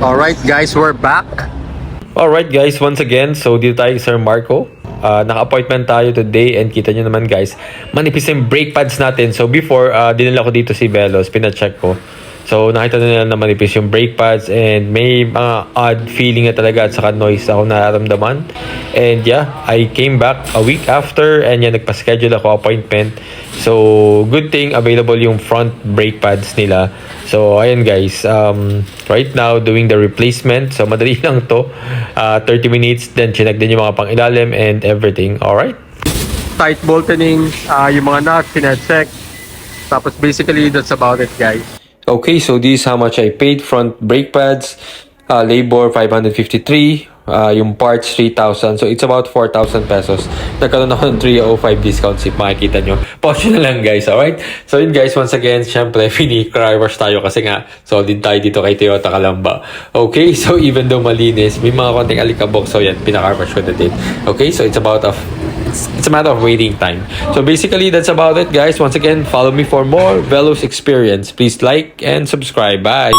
Alright guys, we're back. Alright guys, once again, so dito tayo Sir Marco. Naka-appointment tayo today and kita nyo naman guys, manipis yung brake pads natin. So before, dinala ko dito si Veloz, pina-check ko. So nakita nila na manipis yung brake pads and may mga odd feeling na talaga at saka noise ako nararamdaman. And yeah, I came back a week after and yan, nagpa-schedule ako appointment. So good thing available yung front brake pads nila. So ayan guys, right now doing the replacement. So madali lang to, 30 minutes, then chinek din yung mga pang-ilalim and everything. Alright? Tight bolting, yung mga nuts, pina-check. Tapos basically, that's about it guys. Okay, so this is how much I paid. Front brake pads, labor 553, yung parts 3,000. So it's about 4,000 pesos. Nagkaroon ako ng 305 discount if makikita nyo. Pause nyo na lang guys, alright? So yun guys, once again, syempre, car wash tayo kasi nga solid tayo dito kay Toyota Calamba. Okay, so even though malinis, may mga konting alikabok. So yan, pinaka-car wash ko na din. Okay, so it's a matter of waiting time. So basically, that's about it guys. Once again, follow me for more Veloz experience. Please like and subscribe. Bye!